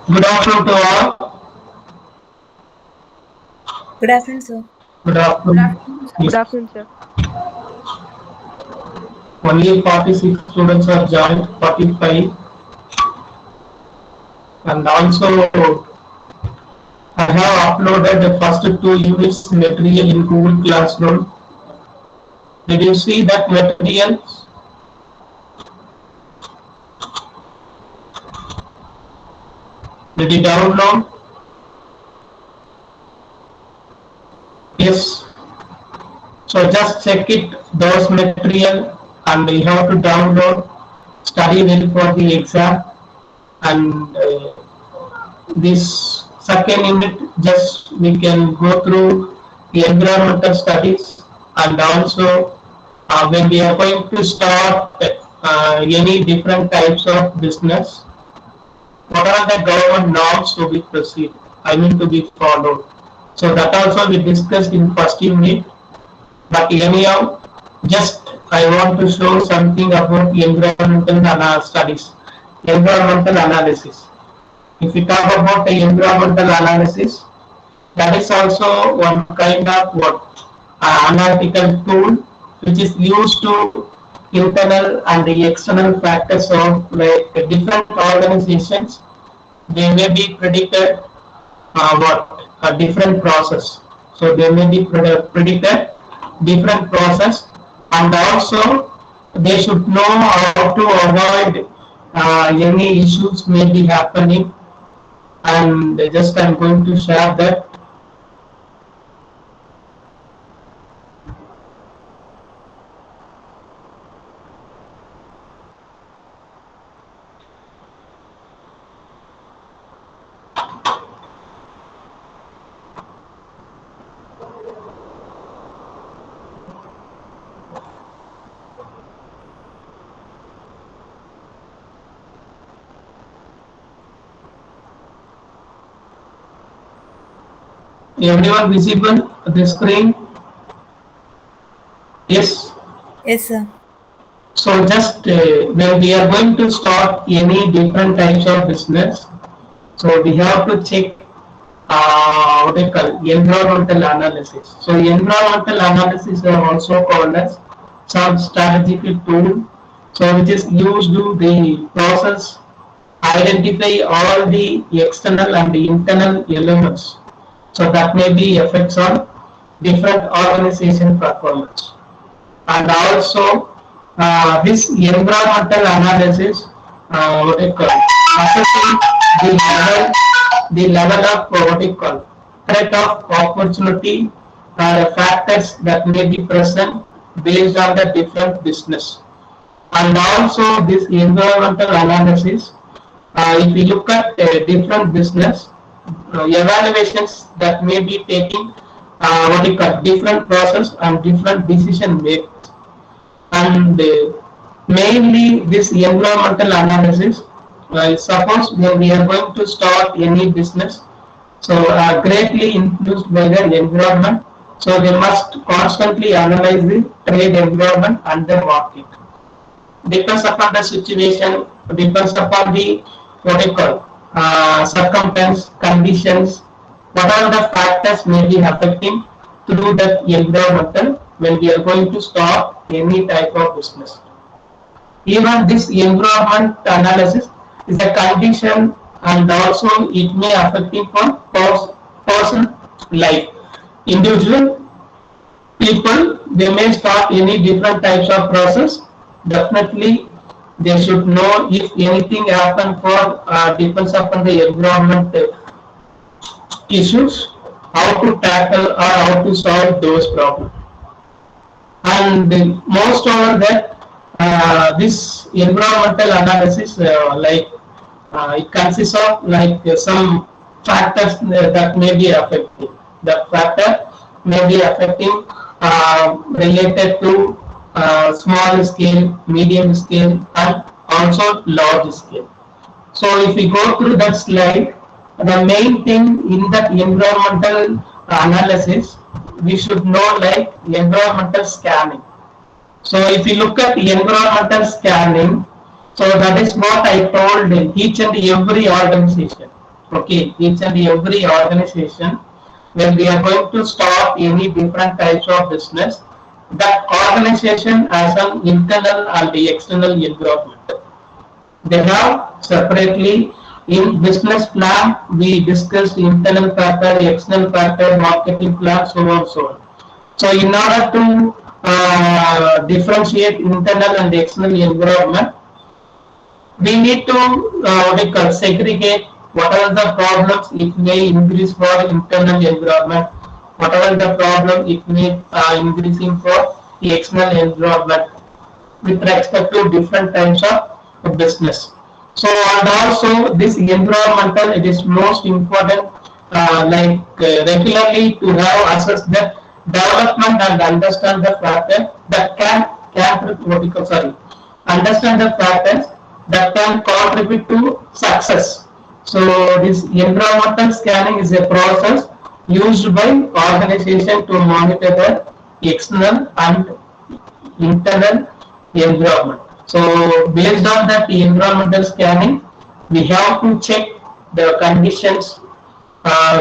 Good afternoon to all. Good afternoon, sir. Good Good afternoon. afternoon, sir. Yes, Good afternoon, sir. only 46 students are joined, 45, and also I have uploaded the first two units material in Google Classroom. Did you see that material? Did you download? Yes. So just check it, those material, and you have to download, study well for the exam, and this second unit just we can go through the environmental studies, and also when we are going to start any different types of business, what are the government norms to be proceed, I mean to be followed. So that also we discussed in first unit. But anyhow, just I want to show something about environmental studies, environmental analysis. If we talk about the environmental analysis, that is also one kind of what analytical tool which is used to internal and the external factors of like different organizations. They may be predicted what a different process. So they may be predicted different process, and also they should know how to avoid any issues may be happening, and just I'm going to share that. Everyone visible the screen? Yes. Yes, sir. So just when we are going to start any different types of business, so we have to check what they call environmental analysis. So environmental analysis are also called as some strategic tool. So which is used to the process identify all the external and the internal elements. So that may be effects on different organization performance. And also this environmental analysis what you call assessing the level of what you call threat of opportunity factors that may be present based on the different business. And also this environmental analysis, if you look at different business evaluations that may be taking what you call different process and different decision make, and mainly this environmental analysis, suppose when we are going to start any business, so greatly influenced by the environment, so they must constantly analyze the trade environment and the market. Depends upon the situation, depends upon the what you call circumstance, conditions, what are the factors may be affecting through that environmental when we are going to start any type of business. Even this environment analysis is a condition, and also it may affecting for person life. Individual people, they may start any different types of process. Definitely they should know if anything happen for depends upon the environment issues, how to tackle or how to solve those problems. And most over that this environmental analysis it consists of like some factors that may be affecting, that factor may be affecting related to small scale, medium scale, and also large scale. So if we go through that slide, the main thing in that environmental analysis, we should know like environmental scanning. So if you look at environmental scanning, so that is what I told in each and every organization. Okay, each and every organization, when we are going to start any different types of business, that organization has an internal and the external environment. They have separately in business plan we discussed internal factor, external factor, marketing plan, so on so on. So in order to differentiate internal and external environment, we need to segregate what are the problems it may increase for internal environment, what are the problem it may increasing for the external environment with respect to different types of business. So and also this environmental it is most important regularly to have assess the development and understand the factor that can what we call, sorry, understand the factors that can contribute to success. So this environmental scanning is a process used by organization to monitor the external and internal environment. So based on that environmental scanning, we have to check the conditions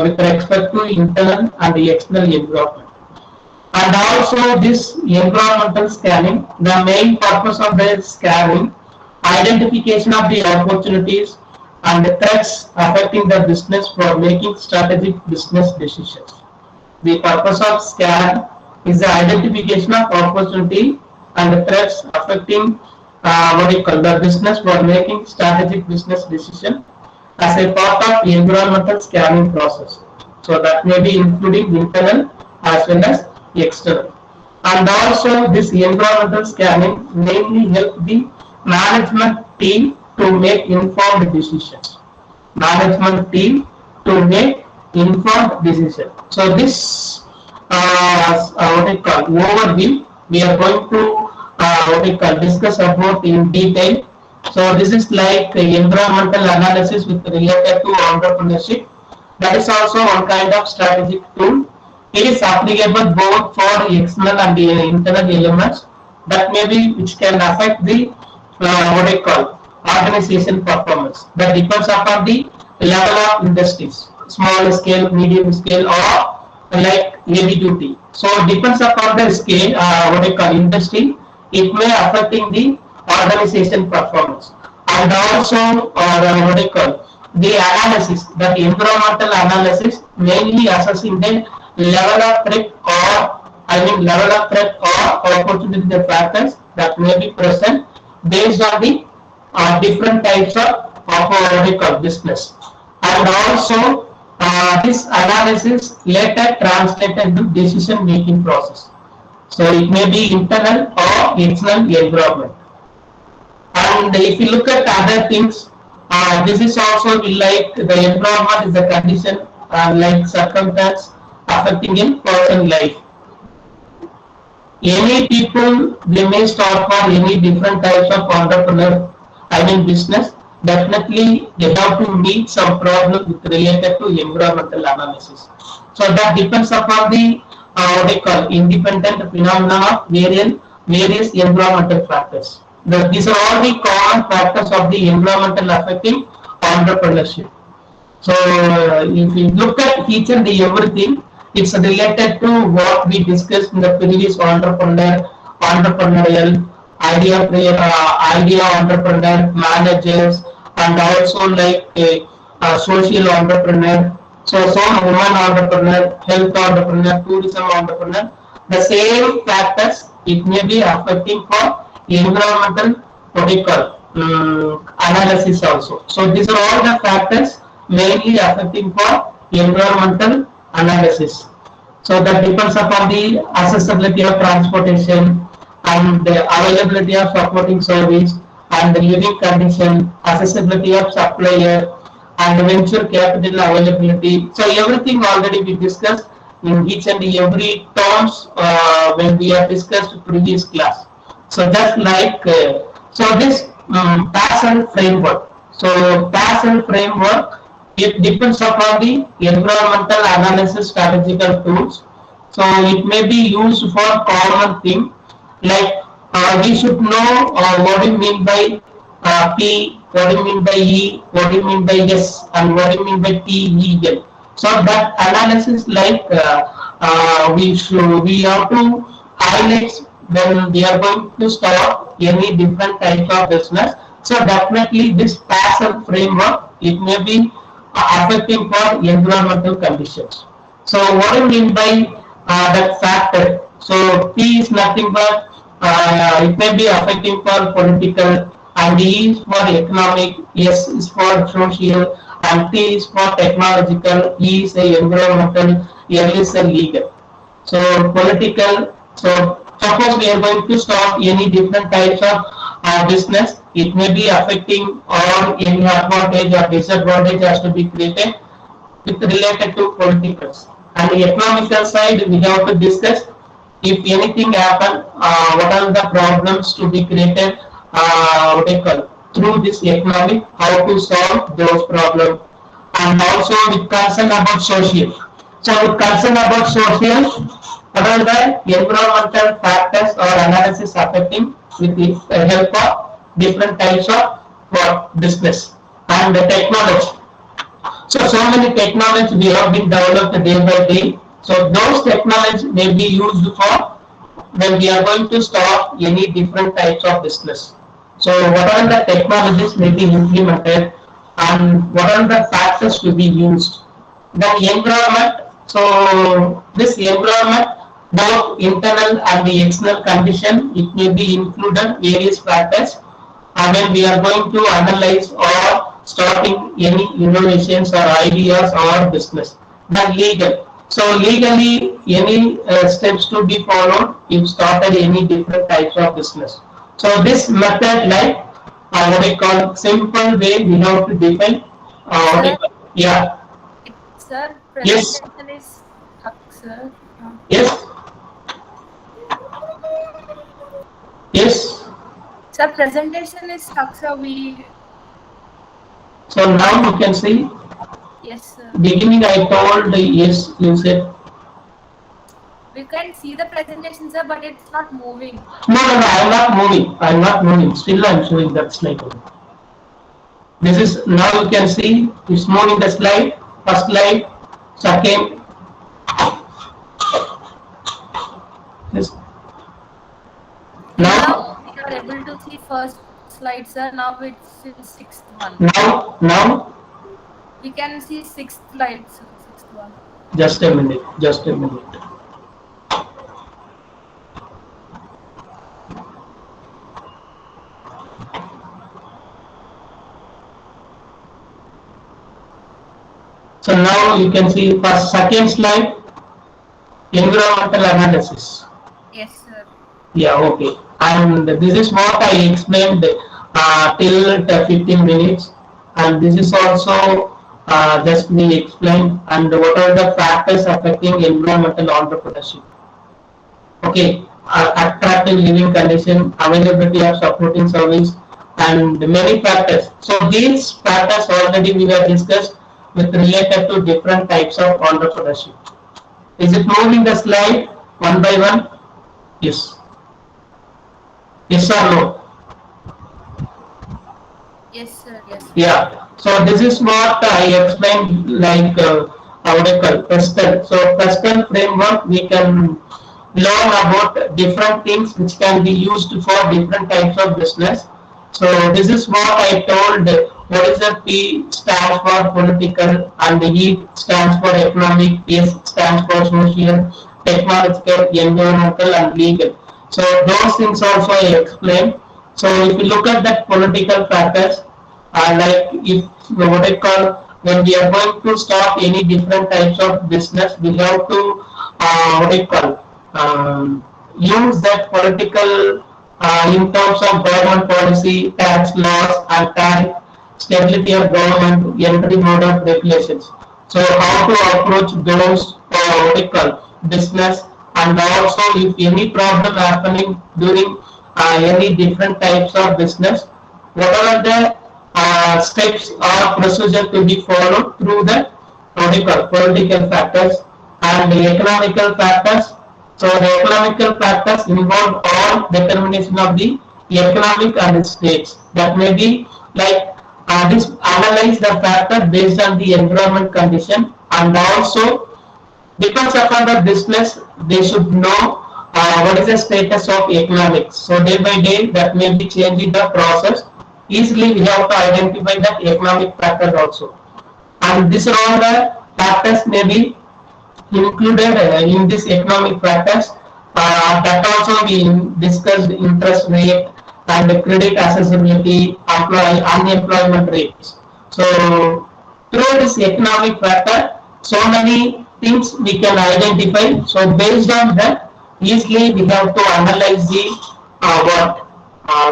with respect to internal and the external environment. And also this environmental scanning, the main purpose of the scanning, identification of the opportunities and the threats affecting the business for making strategic business decisions. The purpose of scan is the identification of opportunity and the threats affecting the business for making strategic business decision as a part of the environmental scanning process. So that may be including internal as well as external. And also this environmental scanning mainly help the management team to make informed decisions. Management team to make informed decisions. So this overview we are going to discuss about in detail. So this is like environmental analysis with related to entrepreneurship. That is also one kind of strategic tool. It is applicable both for external and the internal elements that may be which can affect the organization performance. That depends upon the level of industries, small scale, medium scale, or like heavy duty. So it depends upon the scale, industry. It may affecting the organization performance. And also, the analysis, that environmental analysis, mainly assessing the level of threat or opportunity factors that may be present based on the different types of business. And also, this analysis later translated into decision making process. So it may be internal or external environment. And if you look at other things, this is also like the environment is a condition like circumstance affecting in person life. Any people they may start for any different types of entrepreneur, business. Definitely they have to meet some problem with related to environmental analysis. So that depends upon the independent phenomena of various environmental factors. These are all the common factors of the environmental affecting entrepreneurship. So if you look at each and everything, it's related to what we discussed in the previous entrepreneurial idea entrepreneur, managers, and also like a social entrepreneur. So woman entrepreneur, health entrepreneur, tourism entrepreneur. The same factors it may be affecting for environmental analysis also. So these are all the factors mainly affecting for environmental analysis. So that depends upon the accessibility of transportation and the availability of supporting service and the living condition, accessibility of supplier and venture capital availability. So everything already we discussed in each and every terms when we have discussed previous class. So just like so this PASL framework. So PASL framework, it depends upon the environmental analysis strategical tools. So it may be used for common thing like we should know what we mean by P what do you mean by E, what do you mean by S, and what do you mean by T, E, L. So that analysis, like we have to highlight when we are going to start any different type of business. So definitely this passive framework, it may be affecting for environmental conditions. So what do you mean by that factor? So P is nothing but it may be affecting for political, and E is for economic, S is for social, and T is for technological, E is a environmental, L is a legal. So political. So suppose we are going to start any different types of business, it may be affecting or any advantage or disadvantage has to be created with related to politicals. And the economical side, we have to discuss if anything happen, what are the problems to be created, what they call, through this economic, how to solve those problems, and also with concern about social. So with concern about social, what are the environmental factors or analysis affecting with the help of different types of business and the technology. So many technologies we have been developed day by day. So those technologies may be used for when we are going to start any different types of business. So what are the technologies may be implemented and what are the factors to be used? The environment. So this environment, both internal and the external condition, it may be included various factors. And when we are going to analyze or starting any innovations or ideas or business. Then legal. So legally, any steps to be followed if started any different types of business. So this method, like what I call simple way, we have to define. Yeah. Sir, Yes. presentation is stuck, sir. Yes. Yes. Sir, presentation is stuck, sir. So now you can see. Yes, sir. Beginning I told yes, you said. We can see the presentation, sir, but it's not moving. No, I'm not moving. I'm not moving. Still I'm showing that slide. This is, now you can see it's moving the slide. First slide, second. This. Now we are able to see first slide, sir. Now it's in sixth one. Now we can see sixth slide, sir. Sixth one. Just a minute. Just a minute. So now you can see first second slide, environmental analysis. Yes, sir. Yeah, okay. And this is what I explained till 15 minutes. And this is also just we explained and what are the factors affecting environmental entrepreneurship. Okay, attractive living condition, availability of supporting service, and many factors. So these factors already we have discussed with related to different types of entrepreneurship. Is it moving the slide one by one? Yes. Yes or no? Yes, sir. Yes. Yeah. So this is what I explained, like how they call Preston. So Preston framework, we can learn about different things which can be used for different types of business. So this is what I told. What is the P stands for political, and the E stands for economic, S stands for social, technological, environmental, and legal. So those things also I explained. So if you look at that political factors, like if what I call, when we are going to start any different types of business, we have to what I call use that political in terms of government policy, tax laws, and tariff, stability of government, entry mode of regulations. So how to approach those what I call business, and also if any problem happening during any different types of business, what are the steps or procedure to be followed through the what I call political factors and the economical factors. So the economical factors involve all determination of the economic and its states. That may be like this analyze the factor based on the environment condition, and also depends upon the business. They should know what is the status of economics. So day by day, that may be changing the process. Easily, we have to identify the economic factors also, and these are all the factors may be included in this economic factors. That also we discussed interest rate and the credit accessibility, unemployment rates. So through this economic factor, so many things we can identify. So based on that, easily we have to analyze the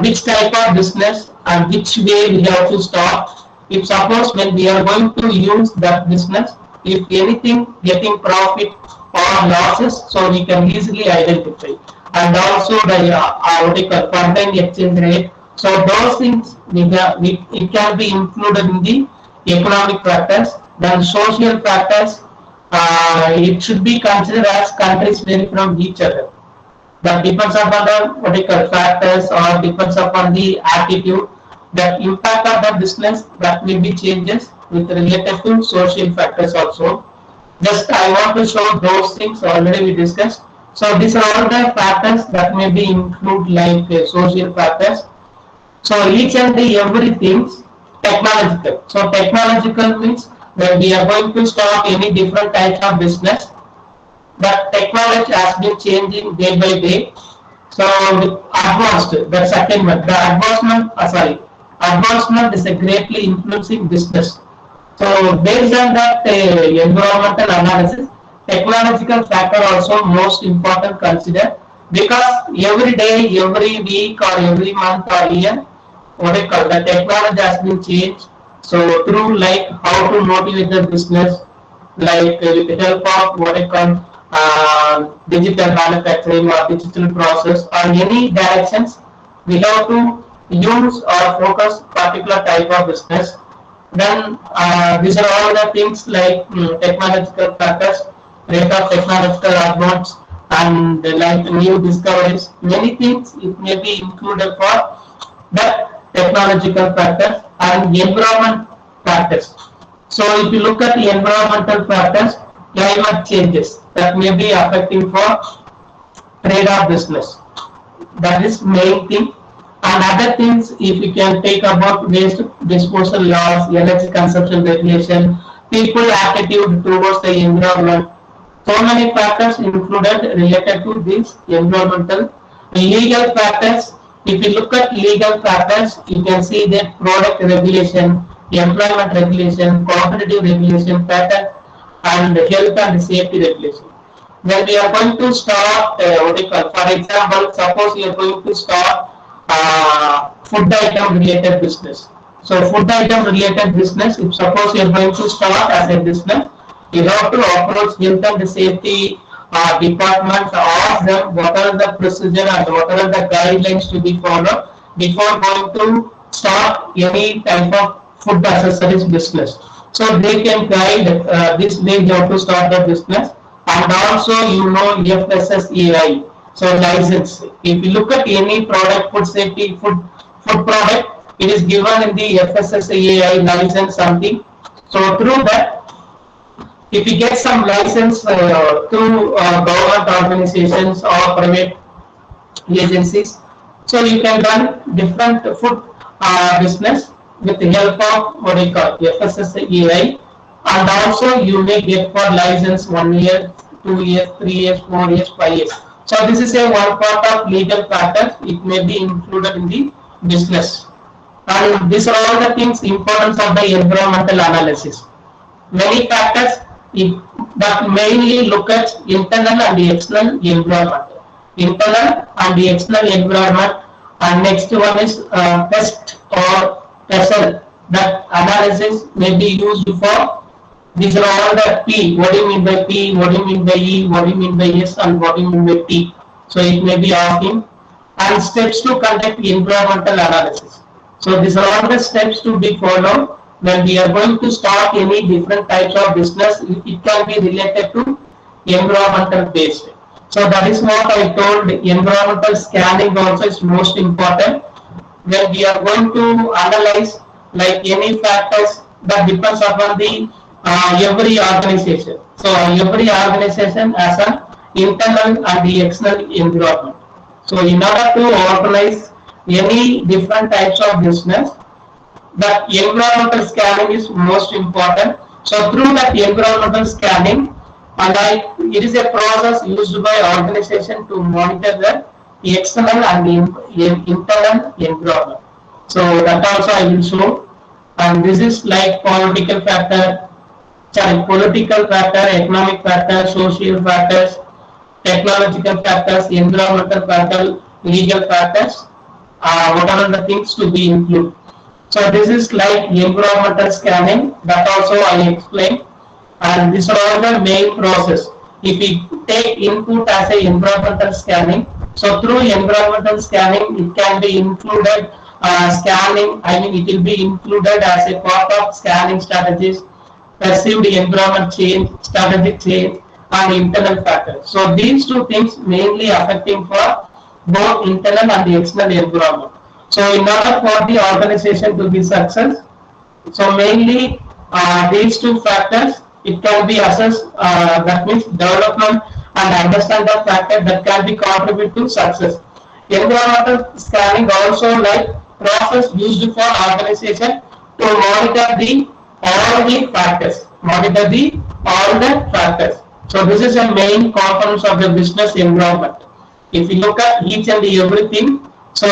which type of business and which way we have to start. If suppose when we are going to use that business, if anything getting profit or losses, so we can easily identify. And also the what we call foreign exchange rate. So those things it can be included in the economic factors. Then social factors, it should be considered as countries vary from each other. That depends upon the what we call factors, or depends upon the attitude. The impact of the business, that may be changes with related to social factors also. Just I want to show those things already we discussed. So these are all the factors that may be include like social factors. So each and everything technological. So technological means when we are going to start any different types of business, that technology has been changing day by day. So advanced, the second one, the advancement is a greatly influencing business. So based on that environmental analysis, technological factor also most important consider, because every day, every week, or every month or year, what I call the technology has been changed. So through like how to motivate the business, like with the help of what I call digital manufacturing or digital process or any directions, we have to use or focus particular type of business. Then these are all the things like technological factors, rate of technological advance, and like new discoveries. Many things it may be included for the technological factors and environment factors. So if you look at the environmental factors, climate changes that may be affecting for trade or business. That is main thing. And other things, if we can take about waste disposal laws, energy consumption regulation, people attitude towards the environment. So many factors included related to these environmental. Legal factors, if you look at legal factors, you can see that product regulation, employment regulation, competitive regulation, patent, and health and safety regulation. When we are going to start, for example, suppose you are going to start food item related business. So food item related business, if suppose you are going to start as a business, you have to approach health and safety department, ask them what are the procedure and what are the guidelines to be followed before going to start any type of food accessories business. So they can guide this way you have to start the business. And also FSSAI, so license. If you look at any product, food safety, food product, it is given in the FSSAI license something. So through that, if you get some license through government organizations or private agencies, so you can run different food business with the help of what we call FSSAI, and also you may get for license 1 year, 2 years, 3 years, 4 years, 5 years. So this is a one part of legal factors. It may be included in the business. And these are all the things importance of the environmental analysis. Many factors that mainly look at internal and the external environment. Internal and the external environment. And next one is pest or pestle. That analysis may be used for. These are all the P. What do you mean by P? What do you mean by E? What do you mean by S? And what do you mean by T? So it may be asking. And steps to conduct environmental analysis. So these are all the steps to be followed when we are going to start any different types of business. It can be related to environmental based. So that is what I told. Environmental scanning also is most important. When we are going to analyze like any factors that depends upon the every organization. So every organization has an internal and the external environment. So in order to organize any different types of business, that environmental scanning is most important. So through that environmental scanning, and it is a process used by organization to monitor the external and the internal environment. So that also I will show. And this is like political factor, economic factor, social factors, technological factors, environmental factor, legal factors, what are the things to be included. So this is like environmental scanning, that also I explained, and this is all the main process. If we take input as a environmental scanning, so through environmental scanning it can be included scanning, I mean it will be included as a part of scanning strategies, perceived environment change, strategic change, and internal factors. So these two things mainly affecting for both internal and the external environment. So in order for the organization to be success, so mainly these two factors, it can be assessed, that means development and understand the factor that can be contribute to success. Environmental scanning also like process used for organization to monitor the all the factors, So this is a main components of the business environment. If you look at each and everything, so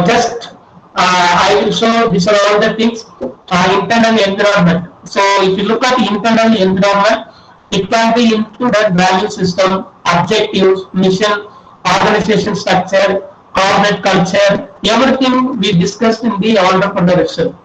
just I will show these are all the things. Internal environment. So if you look at internal environment, it can be included value system, objectives, mission, organization structure, corporate culture, everything we discussed in the entrepreneurship.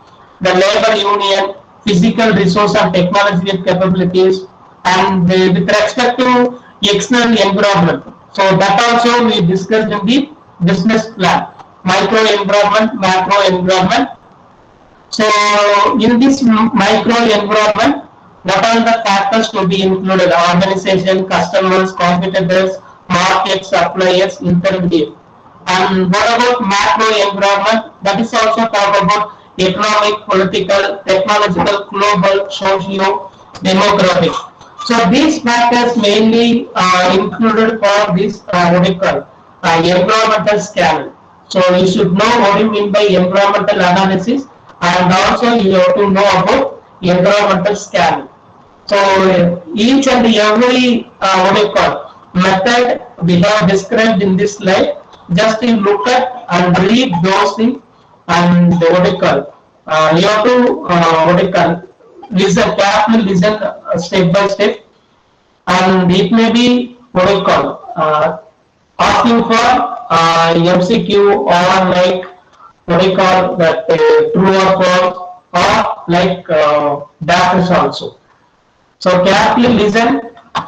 The labor union, physical resource and technological capabilities, and with respect to external environment. So that also we discussed in the business plan. Micro environment, macro environment. So in this micro environment, what are the factors to be included? Organization, customers, competitors, market, suppliers, intermediate. And what about macro environment? That is also talk about economic, political, technological, global, socio, demographic. So these factors mainly included for this what we call environmental scanning. So you should know what you mean by environmental analysis, and also you have to know about environmental scanning. So each and every what we call method we have described in this slide. Just you look at and read those things, and what we call you have to what we call listen carefully, listen step by step, and it may be what we call asking for MCQ or like what we call that true or false, or like dash also. So carefully listen.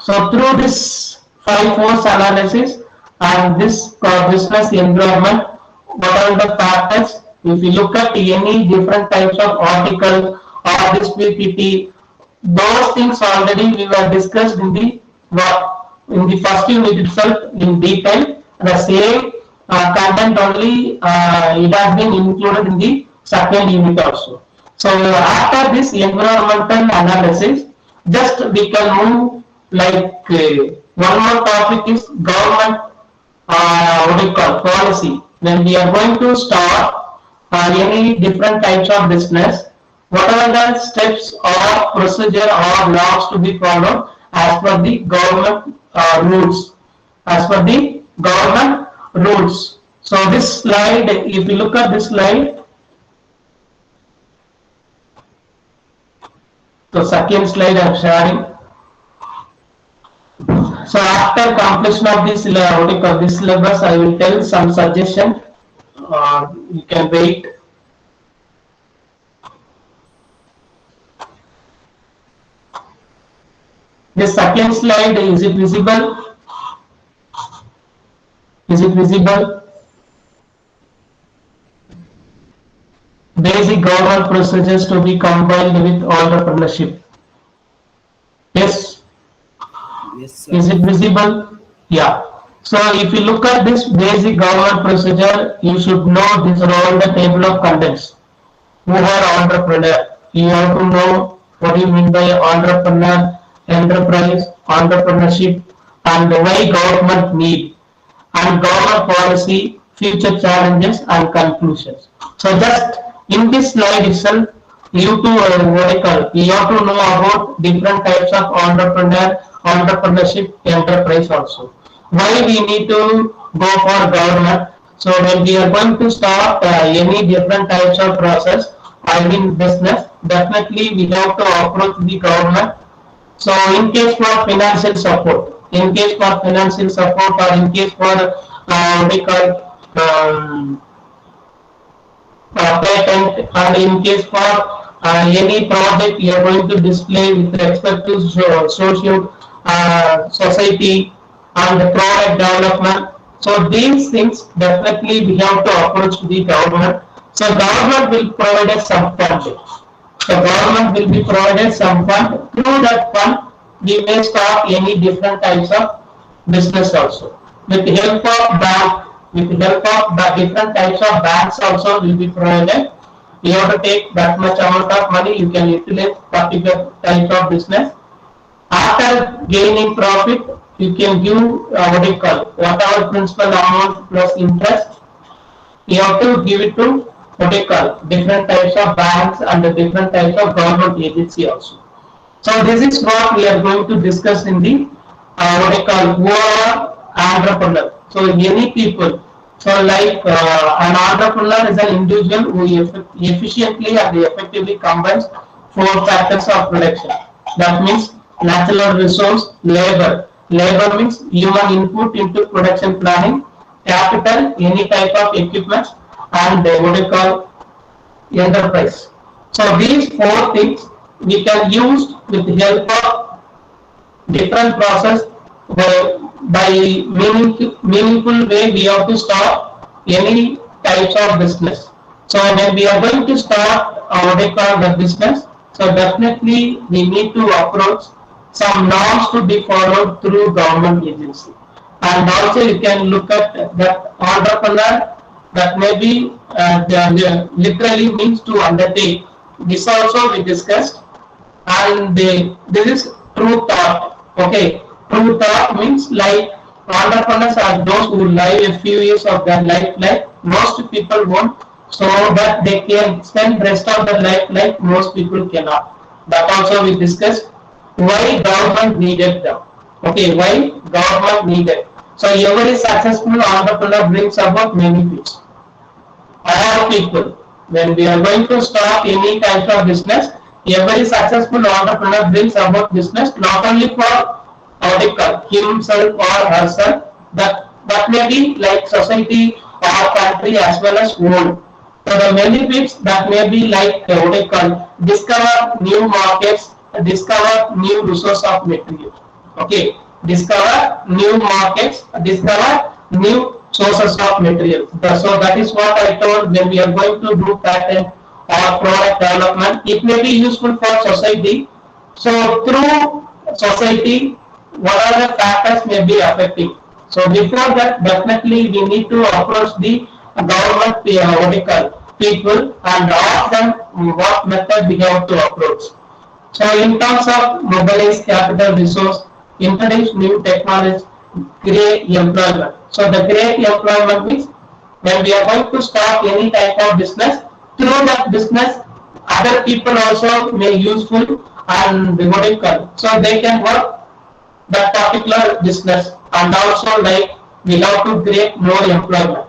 So through this 5 force analysis and this business environment, what are the factors? If you look at any different types of article or this PPT, those things already we were discussed in the first unit itself in detail. The same content only it has been included in the second unit also. So after this environmental analysis, just we can move like one more topic is government what we call policy. When we are going to start any different types of business, what are the steps or procedure or laws to be followed as per the government rules? As per the government rules. So this slide, if you look at this slide, the second slide I am sharing. So after completion of this what you call this syllabus, I will tell some suggestion. You can wait. The second slide, is it visible? Is it visible? Basic government procedures to be combined with entrepreneurship. Yes? Yes, sir. Is it visible? Yeah. So if you look at this basic government procedure, you should know these are all the table of contents. who are entrepreneur. You have to know what you mean by entrepreneur, enterprise, entrepreneurship, and why government need, and government policy, future challenges, and conclusions. So just in this slide itself, you to you have to know about different types of entrepreneur, entrepreneurship, enterprise also. Why we need to go for government? So when we are going to start any different types of process, I mean business, definitely we have to approach the government. So in case for financial support, or in case for what we call patent, and in case for any project you are going to display with respect to social society and the product development. So these things definitely we have to approach the government. So government will provide us some funding. The government will be provided some fund. Through that fund, we may start any different types of business also. With the help of bank, with the help of the different types of banks also will be provided. You have to take that much amount of money, you can utilize particular type of business. After gaining profit, you can give what you call whatever principal amount plus interest. You have to give it to what you call different types of banks and the different types of government agency also. So this is what we are going to discuss in the what you call who are entrepreneur. So any people. So like an entrepreneur is an individual who efficiently and effectively combines four factors of production. That means natural resource, labor. Labor means human input into production planning, capital, any type of equipment, and what you call enterprise. So these four things we can use with the help of different process by meaningful way we have to start any types of business. So when we are going to start what we call the business, so definitely we need to approach some norms to be followed through government agency. And also you can look at that entrepreneur, that may be literally means to undertake. This also we discussed, and this is true thought. Okay, true thought means like entrepreneurs are those who live a few years of their life like most people won't, so that they can spend rest of their life like most people cannot. That also we discussed. Why government needed them? Okay, why government needed? So every successful entrepreneur brings about benefits. All people, when we are going to start any type of business, every successful entrepreneur brings about business not only for himself or herself, that may be like society or country as well as world. So the benefits that may be like discover new markets, discover new resource of material. Okay, discover new markets, discover new sources of material. So that is what I told, when we are going to do patent or product development, it may be useful for society. So through society, what are the factors may be affecting. So before that, definitely we need to approach the government people and ask them what method we have to approach. So in terms of mobilize capital resource, introduce new technology, create employment. So the create employment means when we are going to start any type of business, through that business, other people also may useful and so they can work that particular business, and also like we have to create more employment.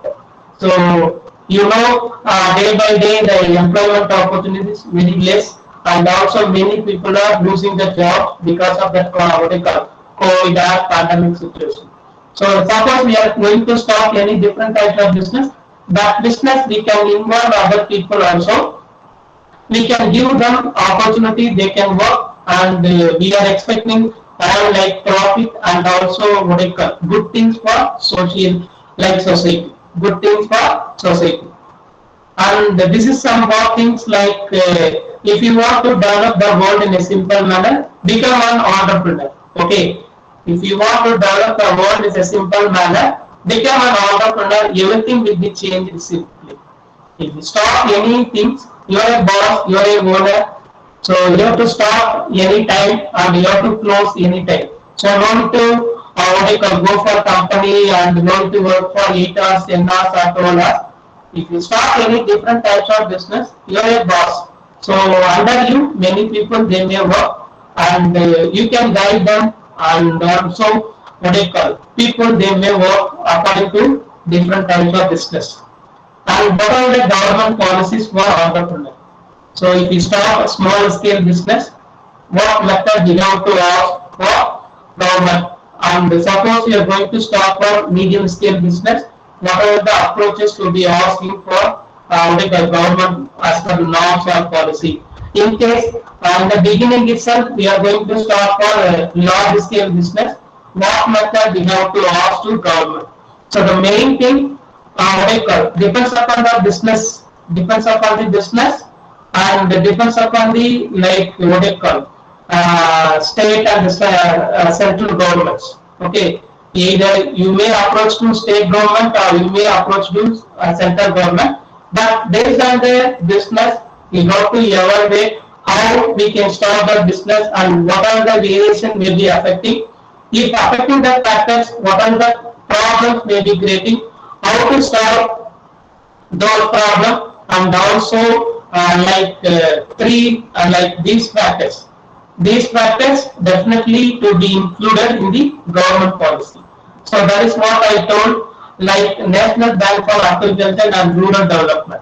So day by day the employment opportunities very less, and also many people are losing their job because of that COVID or pandemic situation. So suppose we are going to start any different type of business, that business we can involve other people also. We can give them opportunity, they can work, and we are expecting like profit and also good things for social, like society, good things for society. And this is some more things like if you want to develop the world in a simple manner, become an entrepreneur. Okay, if you want to develop the world in a simple manner, become an entrepreneur. Everything will be changed simply. If you start anything, You are a boss, you are a owner, so you have to start any time and you have to close any time. So I want to what you call, go for company and going to work for 8 hours, 10 hours or 12 hours. If you start any different types of business, you are a boss. So under you, many people they may work and you can guide them, and also what do you call, people they may work according to different types of business. And what are the government policies for entrepreneurs? So if you start a small scale business, what method you have to ask for government? And suppose you are going to start for medium scale business, what are the approaches to be asking for the government as per norms or policy? In case in the beginning itself we are going to start for a large scale business, what method we have to ask to government? So the main thing depends upon the business, depends upon the business, and depends upon the like what they call state and central governments. Okay, either you may approach to state government or you may approach to central government, but based on the business, you have to evaluate how we can start the business and what are the variation may be affecting. If affecting the factors, what are the problems may be creating, how to solve those problems, and also three like these factors. These factors definitely to be included in the government policy. So that is what I told, like National Bank for Agriculture and Rural Development.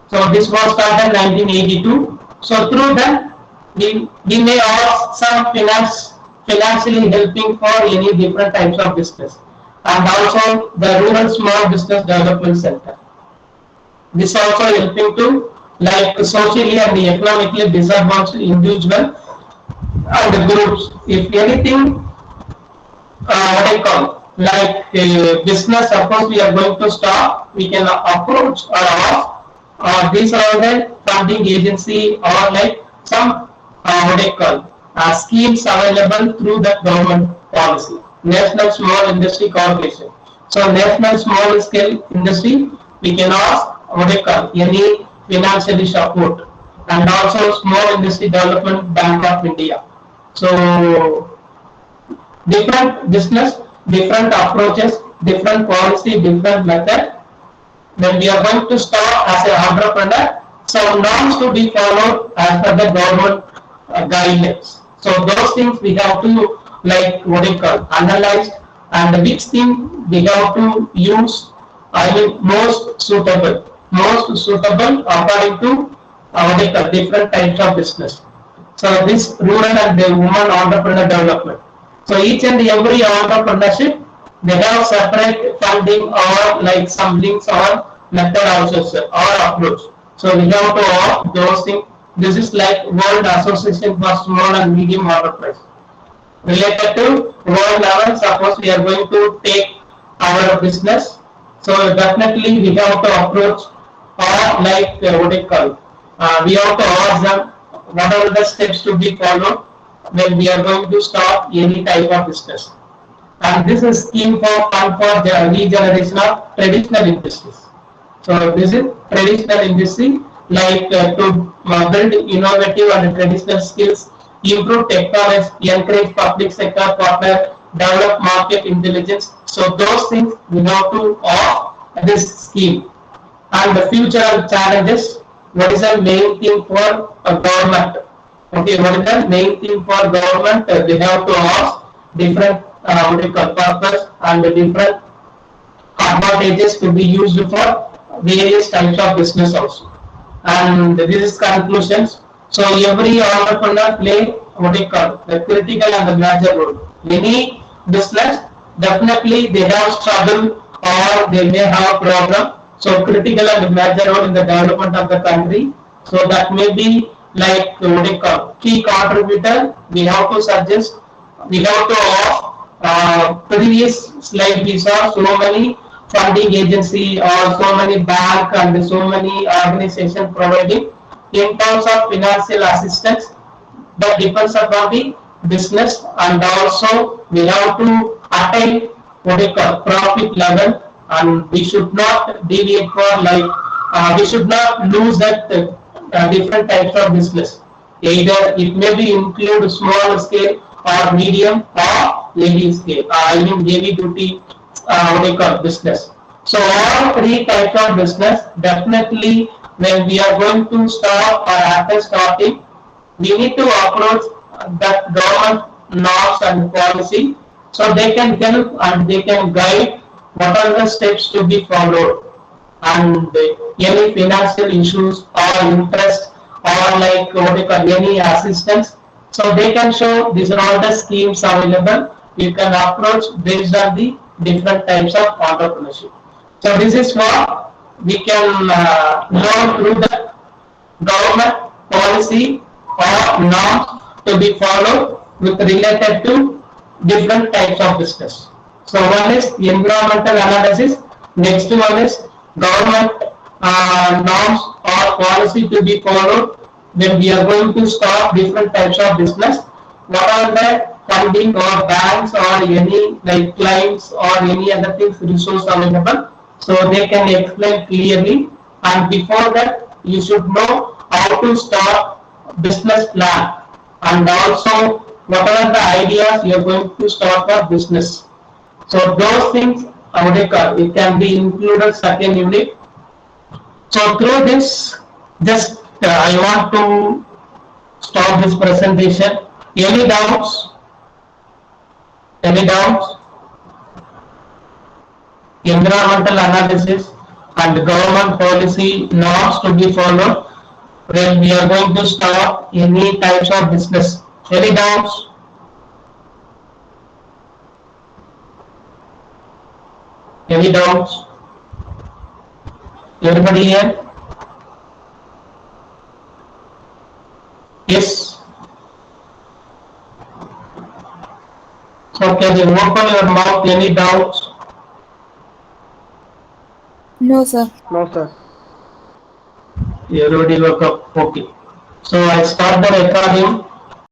So this was started in 1982. So through that, we may ask some financially helping for any different types of business, and also the Rural Small Business Development Center. This also helping to like socially and economically disadvantaged individual and the groups. If anything, what I call like business, suppose we are going to start, we can approach or ask. These are the funding agency or like some what I call schemes available through the government policy. National Small Industry Corporation. So National Small Scale Industry, we can ask what I call any financially support, and also Small Industry Development Bank of India. So different business, different approaches, different policy, different method. When we are going to start as an entrepreneur, some norms to be followed as per the government guidelines. So those things we have to like what you call analyze, and which thing we have to use. I mean most suitable according to what you call different types of business. So this rural and the women entrepreneur development. So each and every entrepreneurship, they have separate funding or like some links or method also or approach. So we have to all those things. This is like World Association for Small and Medium Enterprise. Related to world level, suppose we are going to take our business. So definitely we have to approach or like what do you call? We have to ask them what are the steps to be followed when we are going to start any type of business. And this is scheme for fund for the regeneration of traditional industries. So this is traditional industry like to build innovative and traditional skills, improve technology, encourage public sector partner, develop market intelligence. So those things we have to ask this scheme. And the future challenges, what is the main thing for a government? Okay, what is the main thing for government? They have to ask different what you call purpose and the different advantages to be used for various types of business also. And this is conclusions. So every entrepreneur play what you call the critical and the major role. Any business definitely they have struggle or they may have a problem. So critical and major role in the development of the country. So that may be like what you call key contributor. We have to suggest. We have to previous slide we saw so many funding agency or so many bank and so many organization providing in terms of financial assistance, that depends upon the business, and also we have to attain what we call profit level, and we should not deviate for like we should not lose that different types of business. Either it may be include small scale or medium or heavy scale, I mean heavy duty what do you call business. So all three types of business definitely when we are going to start or after starting, we need to approach that government norms and policy so they can help and they can guide what are the steps to be followed and any financial issues or interest or like what you call any assistance. So they can show these are all the schemes available. You can approach based on the different types of entrepreneurship. So this is what we can learn through the government policy or norms to be followed with related to different types of business. So one is environmental analysis, next one is government norms or policy to be followed when we are going to start different types of business. What are the funding or banks or any like clients or any other things resource available? So they can explain clearly, and before that you should know how to start business plan and also what are the ideas you are going to start a business. So those things it can be included second unit. So through this, just I want to stop this presentation. Any doubts? Any doubts? Environmental analysis and government policy norms to be followed when we are going to start any types of business. Any doubts? Any doubts? Everybody here? Yes? So can you open your mouth? Any doubts? No, sir. No, sir. Everybody woke up. Okay. So I start the recording.